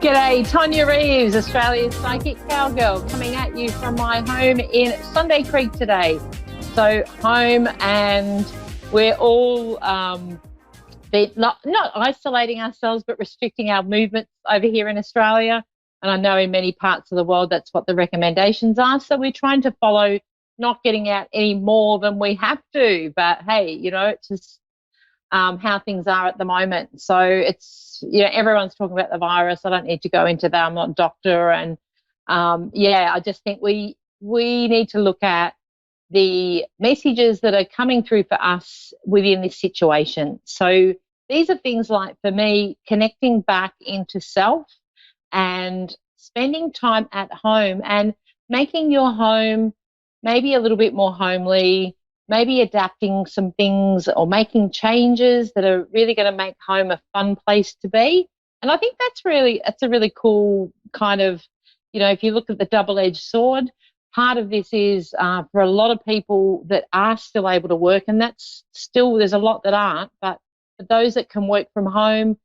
G'day, Tonia Reeves, Australia's psychic cowgirl, coming at you from my home in Sunday Creek today. So home, and we're all not isolating ourselves, but restricting our movements over here in Australia. And I know in many parts of the world that's what the recommendations are. So we're trying to follow not getting out any more than we have to. But hey, it's just how things are at the moment. So it's, everyone's talking about the virus. I don't need to go into that. I'm not a doctor. And I just think we need to look at the messages that are coming through for us within this situation. So these are things like, for me, connecting back into self and spending time at home and making your home maybe a little bit more homely, maybe adapting some things or making changes that are really going to make home a fun place to be. And I think that's a really cool kind of, if you look at the double-edged sword, part of this is for a lot of people that are still able to work, and that's still, there's a lot that aren't, but for those that can work from home,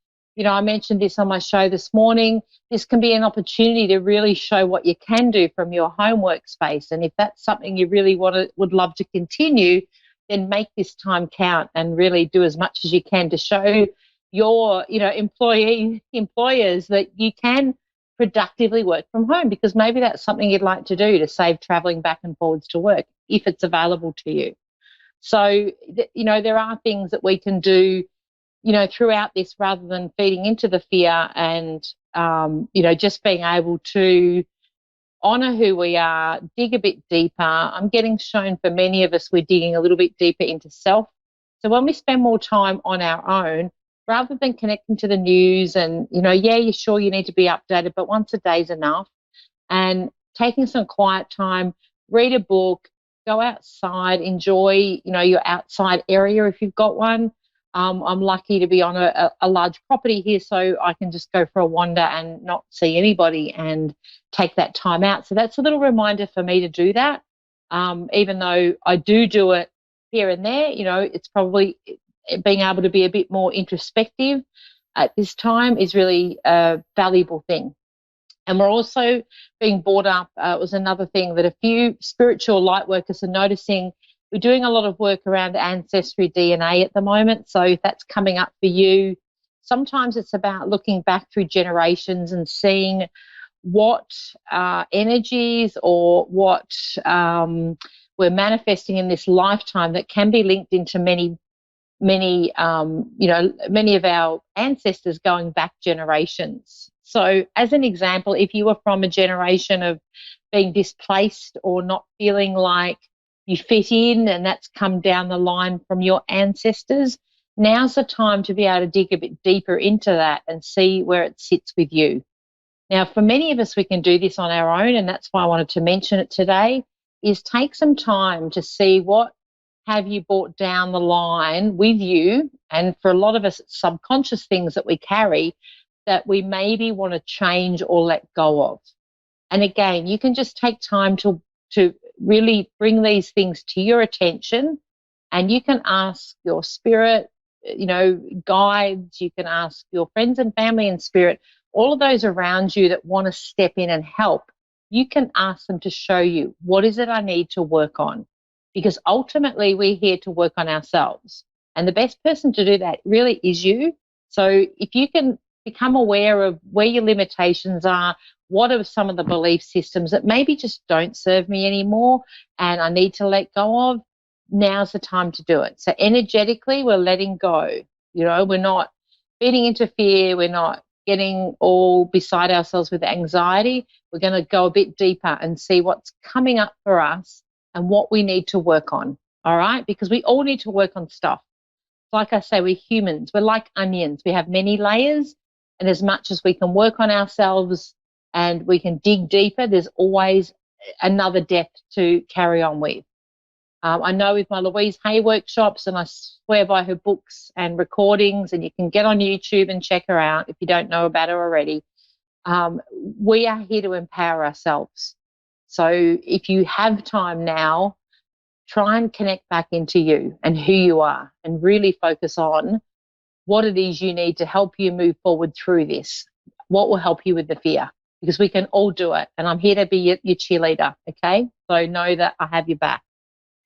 I mentioned this on my show this morning, this can be an opportunity to really show what you can do from your home workspace. And if that's something you really would love to continue, then make this time count and really do as much as you can to show your, employers that you can productively work from home, because maybe that's something you'd like to do to save traveling back and forwards to work if it's available to you. So, there are things that we can do throughout this, rather than feeding into the fear and, just being able to honour who we are, dig a bit deeper. I'm getting shown for many of us, we're digging a little bit deeper into self. So when we spend more time on our own, rather than connecting to the news and, you're sure you need to be updated, but once a day is enough. And taking some quiet time, read a book, go outside, enjoy, your outside area if you've got one. I'm lucky to be on a large property here, so I can just go for a wander and not see anybody and take that time out. So that's a little reminder for me to do that. Even though I do it here and there, it's probably being able to be a bit more introspective at this time is really a valuable thing. And we're also being brought up, it was another thing that a few spiritual light workers are noticing. We're doing a lot of work around ancestry DNA at the moment. So if that's coming up for you, sometimes it's about looking back through generations and seeing what energies or what we're manifesting in this lifetime that can be linked into many of our ancestors going back generations. So as an example, if you were from a generation of being displaced or not feeling like you fit in, and that's come down the line from your ancestors, now's the time to be able to dig a bit deeper into that and see where it sits with you. Now, for many of us, we can do this on our own, and that's why I wanted to mention it today, is take some time to see what have you brought down the line with you. And for a lot of us, it's subconscious things that we carry that we maybe want to change or let go of. And again, you can just take time to really bring these things to your attention, and you can ask your spirit, guides, you can ask your friends and family and spirit, all of those around you that want to step in and help. You can ask them to show you, what is it I need to work on? Because ultimately we're here to work on ourselves. And the best person to do that really is you. So if you can become aware of where your limitations are, what are some of the belief systems that maybe just don't serve me anymore and I need to let go of, now's the time to do it. So energetically, we're letting go. We're not feeding into fear. We're not getting all beside ourselves with anxiety. We're going to go a bit deeper and see what's coming up for us and what we need to work on, all right? Because we all need to work on stuff. Like I say, we're humans. We're like onions. We have many layers, and as much as we can work on ourselves and we can dig deeper, there's always another depth to carry on with. I know with my Louise Hay workshops, and I swear by her books and recordings, and you can get on YouTube and check her out if you don't know about her already, we are here to empower ourselves. So if you have time now, try and connect back into you and who you are, and really focus on what it is you need to help you move forward through this. what will help you with the fear, because we can all do it. And I'm here to be your cheerleader, okay? So know that I have your back,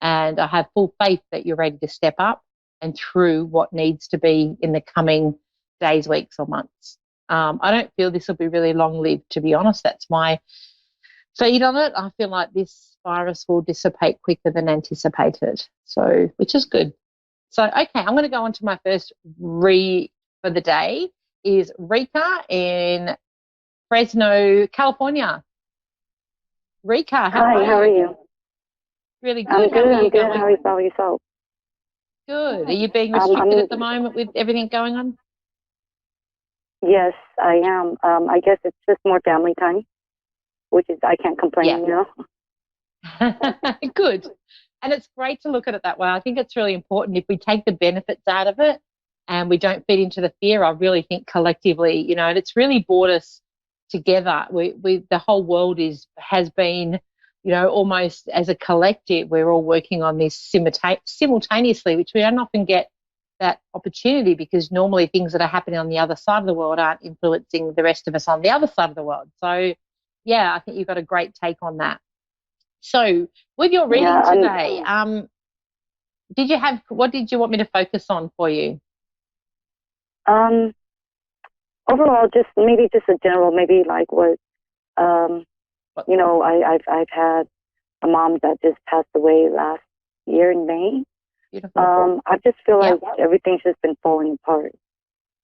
and I have full faith that you're ready to step up and through what needs to be in the coming days, weeks, or months. I don't feel this will be really long-lived, to be honest. That's my feed on it. I feel like this virus will dissipate quicker than anticipated, so which is good. So, okay, I'm going to go on to my first read for the day. Is Rika in Fresno, California. Rika, Hi, how are you? Really good. I'm good. How are you I'm good. going? How about yourself? Good. Are you being restricted at the moment with everything going on? Yes, I am. I guess it's just more family time, which is I can't complain. Good. And it's great to look at it that way. I think it's really important if we take the benefits out of it and we don't feed into the fear. I really think collectively, and it's really brought us together. We the whole world has been, almost as a collective, we're all working on this simultaneously, which we don't often get that opportunity, because normally things that are happening on the other side of the world aren't influencing the rest of us on the other side of the world. So, yeah, I think you've got a great take on that. So, with your reading today, what did you want me to focus on for you? Overall, just a general, maybe like I've had a mom that just passed away last year in May. Beautiful. I just feel like everything's just been falling apart.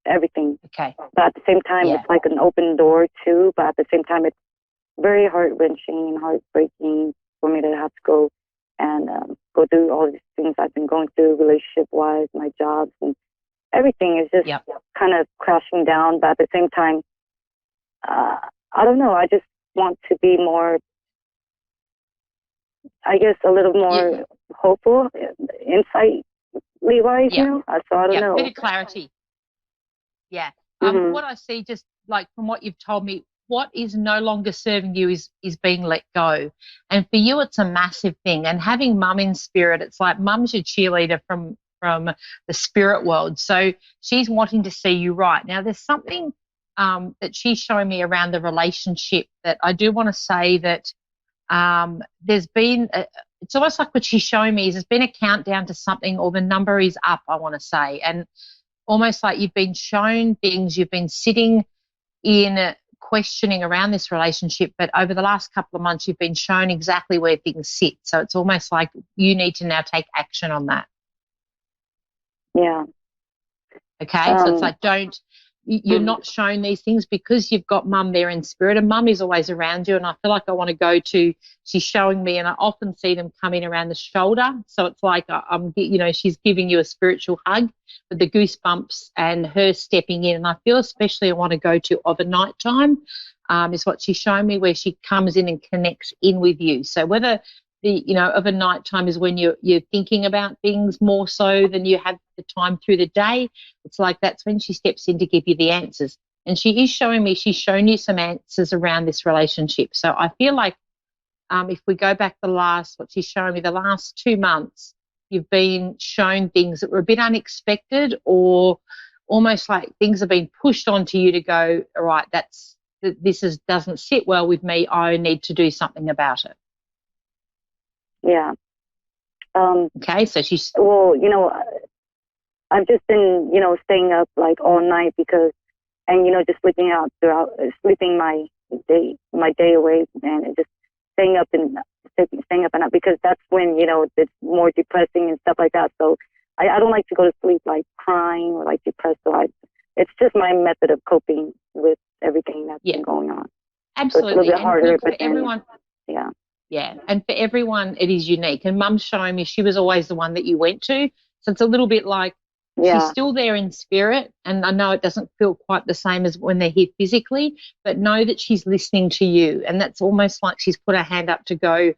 Everything. Okay. But at the same time, it's like an open door too. But at the same time, it's very heart-wrenching and heartbreaking for me to have to go and go through all these things I've been going through, relationship-wise, my jobs, and everything is just kind of crashing down. But at the same time, I don't know. I just want to be more, I guess, a little more hopeful, insight-wise, So I don't know. Bit of clarity. Yeah. What I see, just like from what you've told me, what is no longer serving you is being let go. And for you, it's a massive thing. And having mum in spirit, it's like mum's your cheerleader from the spirit world. So she's wanting to see you right. Now, there's something that she's showing me around the relationship that I do want to say that there's been, it's almost like what she's showing me is there's been a countdown to something, or the number is up, I want to say. And almost like you've been shown things, you've been sitting in questioning around this relationship, but over the last couple of months, you've been shown exactly where things sit. So it's almost like you need to now take action on that. Yeah. Okay. So it's like, you're not shown these things because you've got mum there in spirit, and mum is always around you. And I feel like I want to go to, she's showing me, and I often see them come in around the shoulder. So it's like, she's giving you a spiritual hug with the goosebumps and her stepping in. And I feel especially I want to go to of a night time is what she's showing me, where she comes in and connects in with you. So whether of a night time is when you're thinking about things more so than you have the time through the day. It's like that's when she steps in to give you the answers. And she is showing me, she's shown you some answers around this relationship. So I feel like if we go back what she's showing me, the last 2 months, you've been shown things that were a bit unexpected, or almost like things have been pushed onto you to go, all right, this doesn't sit well with me. I need to do something about it. Yeah. Okay, so she's... Well, I've just been, staying up like all night just sleeping my day away, and just staying up at night, because that's when, it's more depressing and stuff like that. So I don't like to go to sleep like crying or like depressed. So it's just my method of coping with everything that's been going on. Absolutely. So it's a little bit harder, but everyone... Yeah. Yeah, and for everyone, it is unique. And Mum's showing me she was always the one that you went to. So it's a little bit like she's still there in spirit. And I know it doesn't feel quite the same as when they're here physically, but know that she's listening to you. And that's almost like she's put her hand up to go,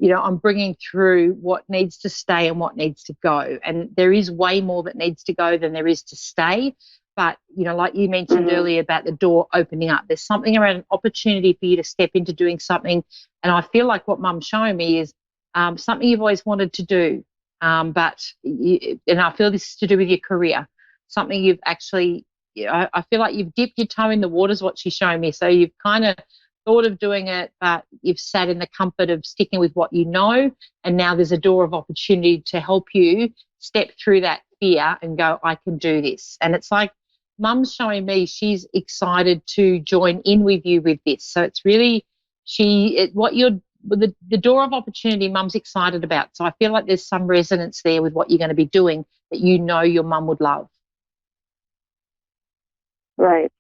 I'm bringing through what needs to stay and what needs to go. And there is way more that needs to go than there is to stay. But, like you mentioned earlier about the door opening up, there's something around an opportunity for you to step into doing something. And I feel like what Mum's showing me is something you've always wanted to do. And I feel this is to do with your career, something you've actually I feel like you've dipped your toe in the water is what she's showing me. So you've kind of thought of doing it, but you've sat in the comfort of sticking with what you know, and now there's a door of opportunity to help you step through that fear and go, I can do this. And it's like Mum's showing me she's excited to join in with you with this. So it's really the door of opportunity Mum's excited about. So I feel like there's some resonance there with what you're going to be doing that you know your mum would love. Right.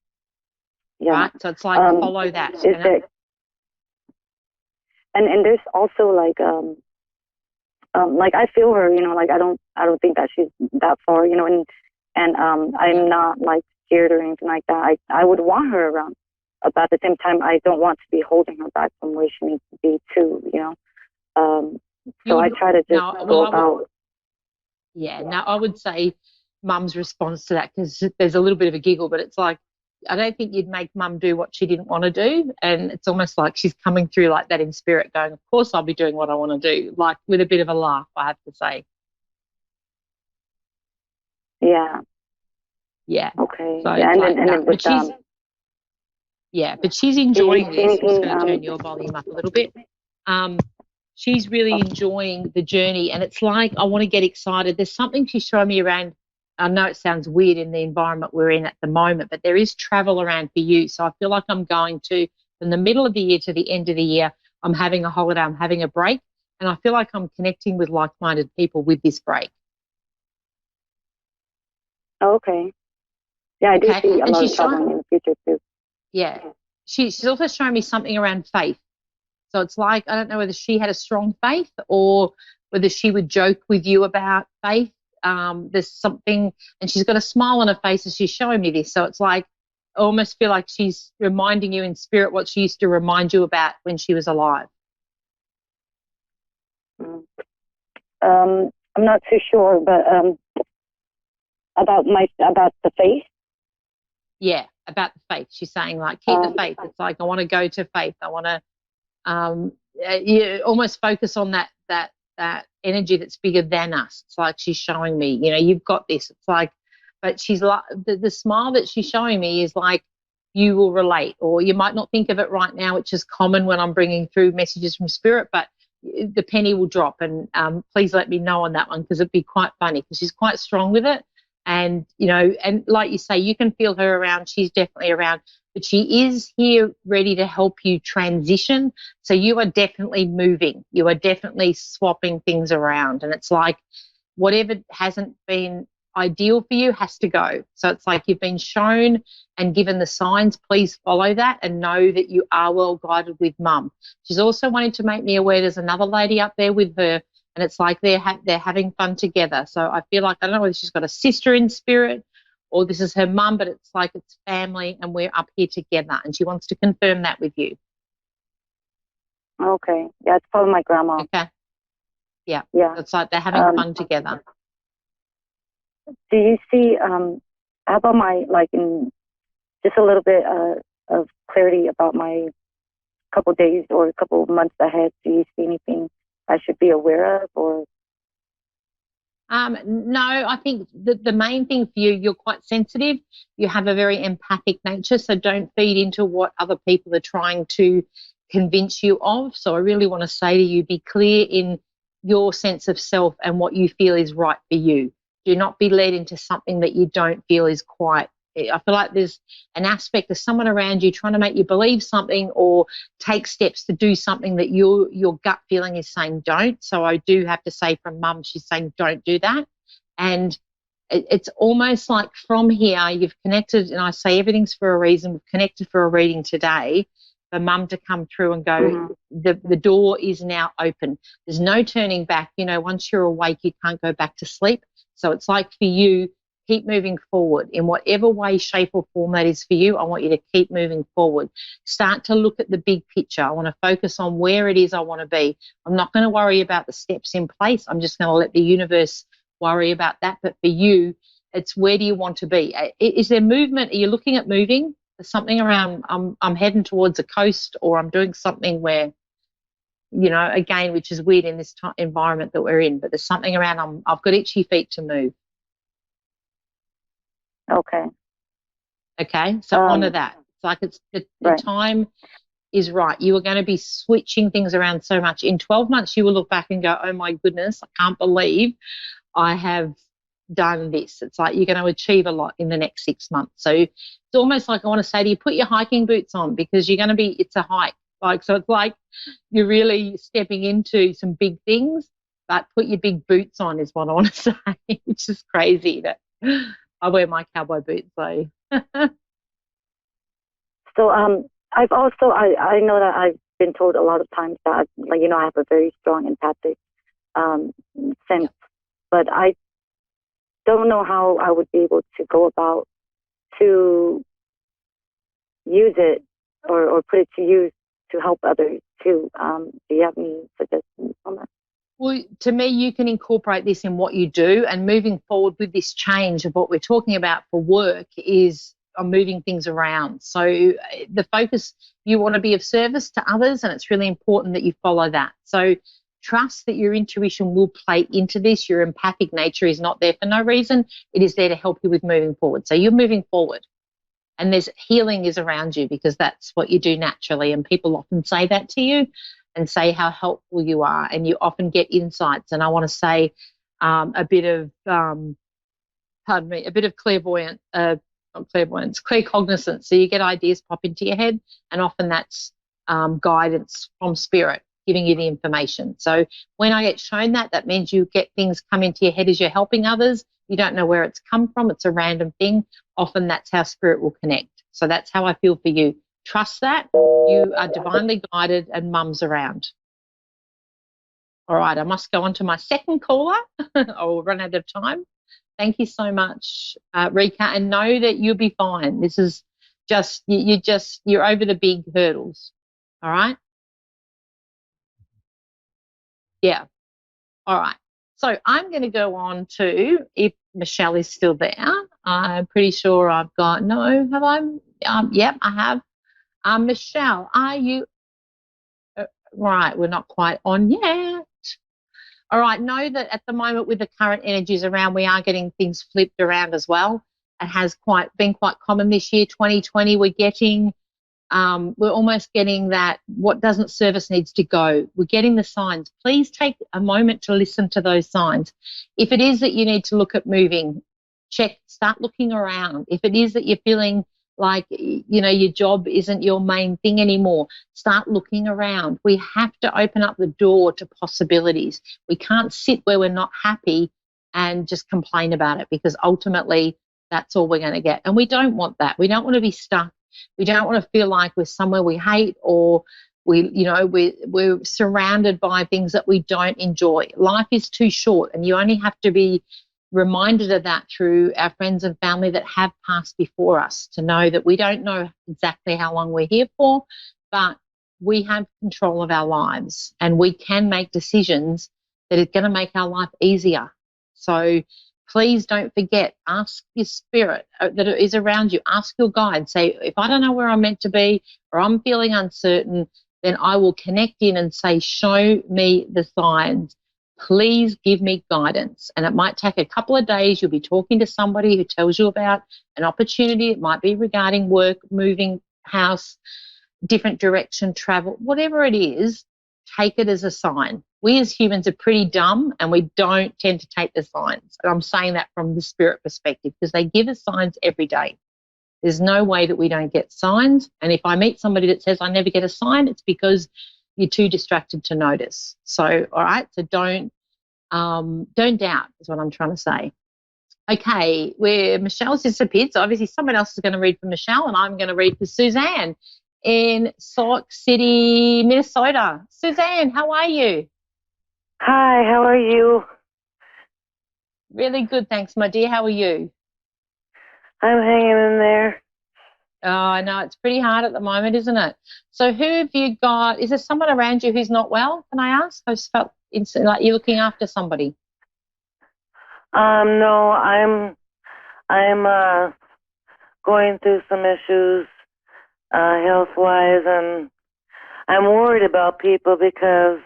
Yeah. Right. So it's like follow that. Is it, and there's also like I feel her, like I don't think that she's that far, and I'm not like scared or anything like that. I would want her around, but at the same time I don't want to be holding her back from where she needs to be too, so I try to just go about. Yeah. Now I would say Mum's response to that, because there's a little bit of a giggle, but it's like, I don't think you'd make Mum do what she didn't want to do. And it's almost like she's coming through like that in spirit going, of course I'll be doing what I want to do, like with a bit of a laugh, I have to say. Yeah. Yeah. Okay. So yeah, but she's enjoying this. I'm just going to turn your volume up a little bit. She's really enjoying the journey, and it's like I want to get excited. There's something she's showing me around. I know it sounds weird in the environment we're in at the moment, but there is travel around for you. So I feel like I'm going to, from the middle of the year to the end of the year, I'm having a holiday, I'm having a break, and I feel like I'm connecting with like-minded people with this break. Oh, okay. Yeah, I do see a lot of traveling in the future too. Yeah. She's also showing me something around faith. So it's like, I don't know whether she had a strong faith or whether she would joke with you about faith. There's something, and she's got a smile on her face as she's showing me this. So it's like, I almost feel like she's reminding you in spirit what she used to remind you about when she was alive. I'm not too sure, but about the faith. Yeah, about the faith. She's saying like, keep the faith. It's like, I want to go to faith. I want to you almost focus on that energy that's bigger than us. It's like she's showing me, you've got this. It's like, but she's like, the smile that she's showing me is like, you will relate, or you might not think of it right now, which is common when I'm bringing through messages from spirit, but the penny will drop. And please let me know on that one, because it'd be quite funny, because she's quite strong with it. And, and like you say, you can feel her around. She's definitely around, but she is here ready to help you transition. So you are definitely moving. You are definitely swapping things around. And it's like whatever hasn't been ideal for you has to go. So it's like you've been shown and given the signs. Please follow that and know that you are well guided with Mum. She's also wanted to make me aware there's another lady up there with her, and it's like they're having fun together. So I feel like, I don't know whether she's got a sister in spirit or this is her mum, but it's like it's family and we're up here together, and she wants to confirm that with you. Okay. Yeah, it's probably my grandma. Okay. Yeah. Yeah. It's like they're having fun together. Do you see, how about in just a little bit of clarity about my couple days or a couple months ahead? Do you see anything I should be aware of, or? No, I think the main thing for you, you're quite sensitive. You have a very empathic nature, so don't feed into what other people are trying to convince you of. So I really want to say to you, be clear in your sense of self and what you feel is right for you. Do not be led into something that you don't feel is quite. I feel like there's an aspect of someone around you trying to make you believe something or take steps to do something that your gut feeling is saying don't. So I do have to say from Mum, she's saying don't do that. And it's almost like from here you've connected, and I say everything's for a reason. We've connected for a reading today for Mum to come through and go, the door is now open. There's no turning back. Once you're awake, you can't go back to sleep. So it's like for you, keep moving forward in whatever way, shape or form that is for you. I want you to keep moving forward. Start to look at the big picture. I want to focus on where it is I want to be. I'm not going to worry about the steps in place. I'm just going to let the universe worry about that. But for you, it's where do you want to be? Is there movement? Are you looking at moving? There's something around I'm heading towards a coast, or I'm doing something where, again, which is weird in this environment that we're in, but there's something around I've got itchy feet to move. Okay. Okay, so honor that. It's like it's the Right. time is right. You are going to be switching things around so much. In 12 months, you will look back and go, oh my goodness, I can't believe I have done this. It's like you're going to achieve a lot in the next 6 months. So it's almost like I want to say to you, put your hiking boots on, because you're going to be, it's a hike. Like, so it's like you're really stepping into some big things, but put your big boots on is what I want to say, which is crazy that I wear my cowboy boots. So, So I've also I know that I've been told a lot of times that, like, you know, I have a very strong empathic sense, but I don't know how I would be able to go about to use it or put it to use to help others too. Do you have any suggestions on that? well, to me, you can incorporate this in what you do, and moving forward with this change of what we're talking about for work is on moving things around. So the focus, you want to be of service to others, and it's really important that you follow that. So trust that your intuition will play into this. Your empathic nature is not there for no reason. It is there to help you with moving forward. So you're moving forward, and there's healing is around you, because that's what you do naturally. And people often say that to you and say how helpful you are, and you often get insights. And I want to say a bit of pardon me, a bit of clairvoyant, not clairvoyance, claircognizance. So you get ideas pop into your head, and often that's guidance from spirit giving you the information. So when I get shown that, that means you get things come into your head as you're helping others. You don't know where it's come from. It's a random thing. Often that's how spirit will connect. So that's how I feel for you. Trust that. You are divinely guided, and mum's around. All right, I must go on to my second caller. I will run out of time. Thank you so much, Rika, and know that you'll be fine. This is just, you're over the big hurdles. All right? Yeah. All right. So I'm going to go on to, if Michelle is still there. I'm pretty sure I've got, no, have I? Yep, I have. Michelle, are you, right, we're not quite on yet. All right, know that at the moment with the current energies around, we are getting things flipped around as well. It has been quite common this year, 2020. We're almost getting that what doesn't serve us needs to go. We're getting the signs. Please take a moment to listen to those signs. If it is that you need to look at moving, start looking around. If it is that you're feeling like, your job isn't your main thing anymore, start looking around. We have to open up the door to possibilities. We can't sit where we're not happy and just complain about it, because ultimately that's all we're going to get. And we don't want that. We don't want to be stuck. We don't want to feel like we're somewhere we hate, or we're surrounded by things that we don't enjoy. Life is too short, and you only have to be reminded of that through our friends and family that have passed before us, to know that we don't know exactly how long we're here for, but we have control of our lives, and we can make decisions that are going to make our life easier. So please don't forget, ask your spirit that is around you, ask your guide, say, if I don't know where I'm meant to be, or I'm feeling uncertain, then I will connect in and say, show me the signs. Please give me guidance. And it might take a couple of days. You'll be talking to somebody who tells you about an opportunity. It might be regarding work, moving house, different direction, travel, whatever it is. Take it as a sign. We as humans are pretty dumb, and we don't tend to take the signs. And I'm saying that from the spirit perspective, because they give us signs every day. There's no way that we don't get signs. And if I meet somebody that says I never get a sign, it's because you're too distracted to notice. So, all right, so don't doubt is what I'm trying to say. Okay, where Michelle's disappeared, so obviously someone else is going to read for Michelle, and I'm going to read for Suzanne in Salt Lake City, Minnesota. Suzanne, how are you? Hi, how are you? Really good, thanks, my dear. How are you? I'm hanging in there. Oh, I know it's pretty hard at the moment, isn't it? So who have you got? Is there someone around you who's not well? Can I ask? I just felt like you're looking after somebody. No, I'm going through some issues health-wise, and I'm worried about people because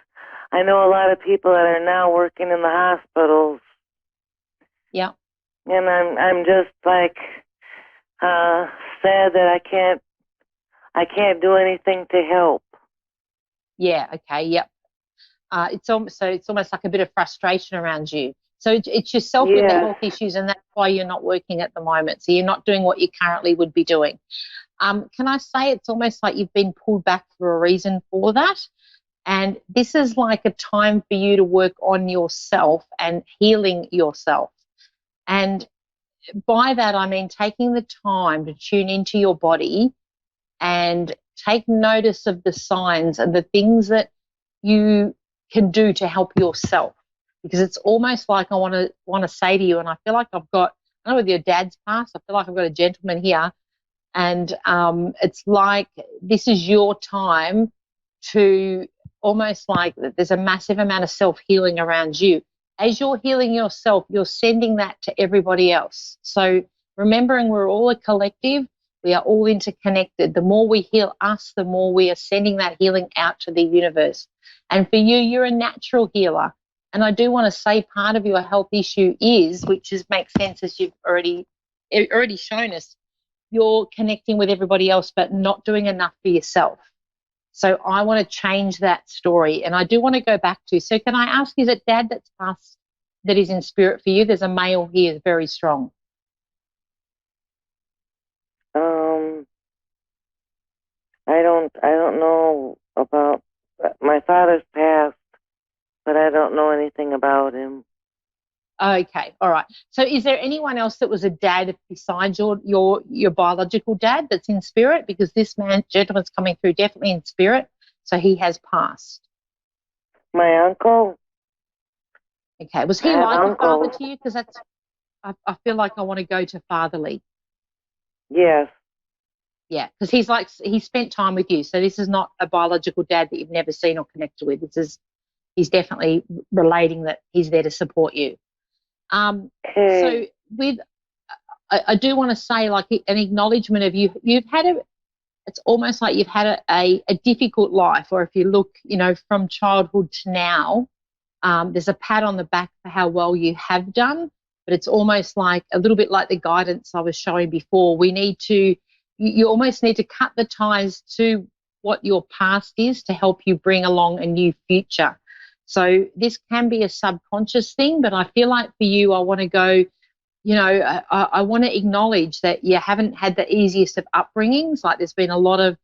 I know a lot of people that are now working in the hospitals. Yeah. And I'm just like, sad that I can't do anything to help. Yeah. Okay. Yep. It's almost like a bit of frustration around you. So it's yourself with the Yeah. health issues, and that's why you're not working at the moment. So you're not doing what you currently would be doing. Can I say it's almost like you've been pulled back for a reason for that? And this is like a time for you to work on yourself and healing yourself. And by that, I mean taking the time to tune into your body and take notice of the signs and the things that you can do to help yourself. Because it's almost like I want to say to you, and I feel like I've got, I don't know, with your dad's past, I feel like I've got a gentleman here, and it's like this is your time to almost like there's a massive amount of self-healing around you. As you're healing yourself, you're sending that to everybody else. So remembering we're all a collective, we are all interconnected. The more we heal us, the more we are sending that healing out to the universe. And for you, you're a natural healer. And I do want to say part of your health issue is, which makes sense as you've already shown us, you're connecting with everybody else but not doing enough for yourself. So I want to change that story. And I do want to go back to, so can I ask, is it Dad that's passed that is in spirit for you? There's a male here, very strong. I don't know about my father's passed, but I don't know anything about him. Okay, all right. So is there anyone else that was a dad besides your biological dad that's in spirit? Because this gentleman's coming through definitely in spirit, so he has passed. My uncle. Okay, was he like a father to you? Because I feel like I want to go to fatherly. Yes. Yeah, because he spent time with you, so this is not a biological dad that you've never seen or connected with. He's definitely relating that he's there to support you. So with, I do want to say like an acknowledgement of you've had it's almost like you've had a difficult life, or if you look, from childhood to now, there's a pat on the back for how well you have done, but it's almost like a little bit like the guidance I was showing before. You almost need to cut the ties to what your past is to help you bring along a new future. So this can be a subconscious thing, but I feel like for you, I want to go, I want to acknowledge that you haven't had the easiest of upbringings. Like there's been a lot of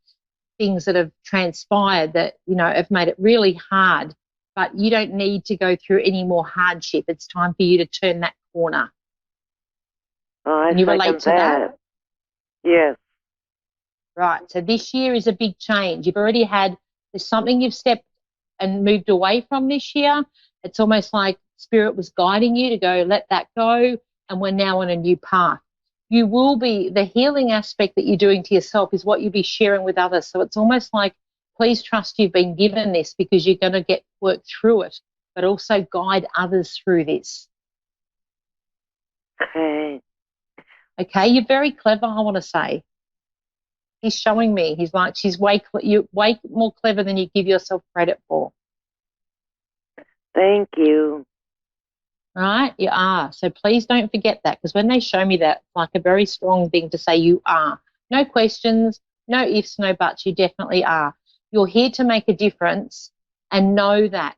things that have transpired that, have made it really hard, but you don't need to go through any more hardship. It's time for you to turn that corner. Can you relate to that? Yes. Right. So this year is a big change. There's something you've stepped and moved away from this year. It's almost like spirit was guiding you to go, let that go. And we're now on a new path. You will be, the healing aspect that you're doing to yourself is what you'll be sharing with others. So it's almost like, please trust you've been given this because you're going to work through it, but also guide others through this. Okay. Okay. You're very clever, I want to say. He's showing me. He's like, you're way more clever than you give yourself credit for. Thank you. Right? You are. So please don't forget that, because when they show me that, it's like a very strong thing to say you are. No questions, no ifs, no buts. You definitely are. You're here to make a difference, and know that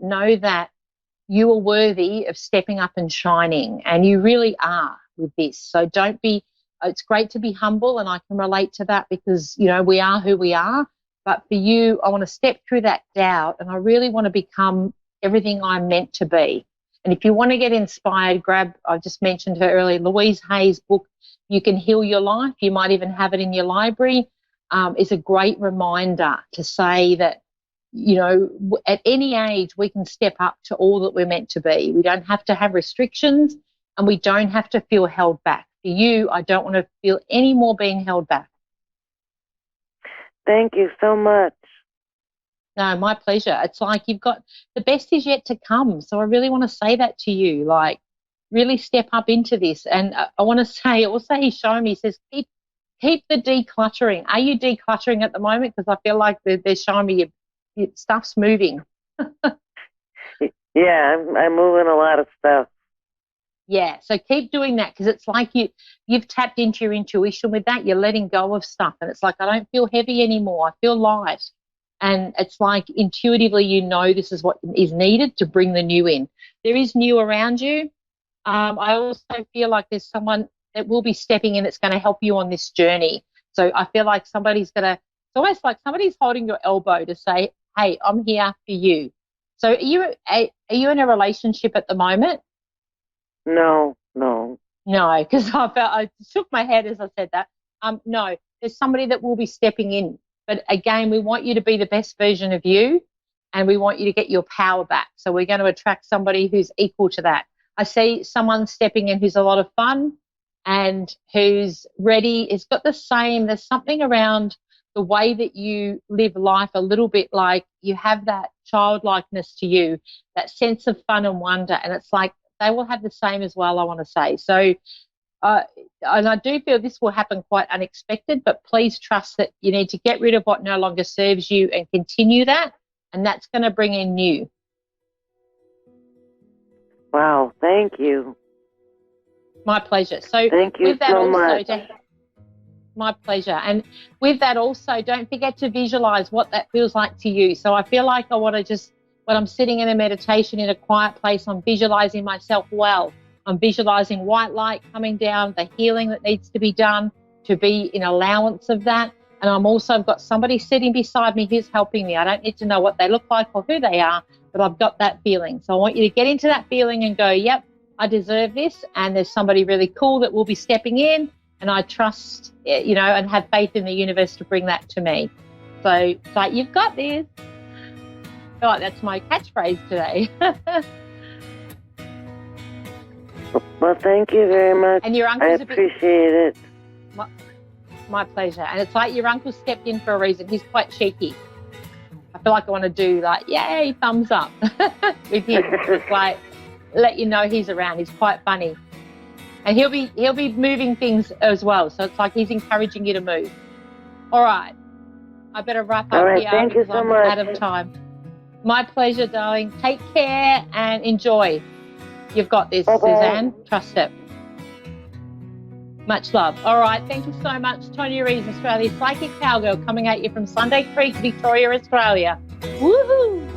you are worthy of stepping up and shining, and you really are with this. So don't be, it's great to be humble, and I can relate to that because, we are who we are. But for you, I want to step through that doubt, and I really want to become everything I'm meant to be. And if you want to get inspired, I just mentioned her earlier, Louise Hay's book, You Can Heal Your Life. You might even have it in your library. Is a great reminder to say that, at any age we can step up to all that we're meant to be. We don't have to have restrictions, and we don't have to feel held back. For you, I don't want to feel any more being held back. Thank you so much. No, my pleasure. It's like you've got the best is yet to come. So I really want to say that to you, like really step up into this. And I want to say also he's showing me, he says, keep the decluttering. Are you decluttering at the moment? Because I feel like they're showing me your stuff's moving. Yeah, I'm moving a lot of stuff. Yeah, so keep doing that, because it's like you've tapped into your intuition with that. You're letting go of stuff, and it's like, I don't feel heavy anymore. I feel light. And it's like intuitively you know this is what is needed to bring the new in. There is new around you. I also feel like there's someone that will be stepping in that's going to help you on this journey. So I feel like somebody's going to, it's almost like somebody's holding your elbow to say, hey, I'm here for you. So are you in a relationship at the moment? No. No, because I shook my head as I said that. No, there's somebody that will be stepping in. But again, we want you to be the best version of you, and we want you to get your power back. So we're going to attract somebody who's equal to that. I see someone stepping in who's a lot of fun and who's ready. It's got there's something around the way that you live life a little bit like you have that childlikeness to you, that sense of fun and wonder. And it's like they will have the same as well, I want to say. So, and I do feel this will happen quite unexpected, but please trust that you need to get rid of what no longer serves you and continue that. And that's going to bring in new. Wow, thank you. My pleasure. So thank you with that so also, much. My pleasure. And with that also, don't forget to visualize what that feels like to you. So I feel like I want to just, when I'm sitting in a meditation in a quiet place, I'm visualizing myself well. I'm visualizing white light coming down, the healing that needs to be done, to be in allowance of that. And I've got somebody sitting beside me who's helping me. I don't need to know what they look like or who they are, but I've got that feeling. So I want you to get into that feeling and go, yep, I deserve this. And there's somebody really cool that will be stepping in. And I trust, and have faith in the universe to bring that to me. So it's like, you've got this. I feel like that's my catchphrase today. Well, thank you very much. And your I uncle's appreciate it. My pleasure. And it's like your uncle stepped in for a reason. He's quite cheeky. I feel like I want to do like, yay, thumbs up with him. It's like, let you know he's around. He's quite funny. And he'll be moving things as well. So it's like he's encouraging you to move. All right. I better wrap up here. Thank you so I'm much. out of time. My pleasure, darling. Take care and enjoy. You've got this, Bye-bye. Suzanne. Trust it. Much love. All right. Thank you so much. Tonia Reeves, Australia's Psychic Cowgirl, coming at you from Sunday Creek, Victoria, Australia. Woohoo!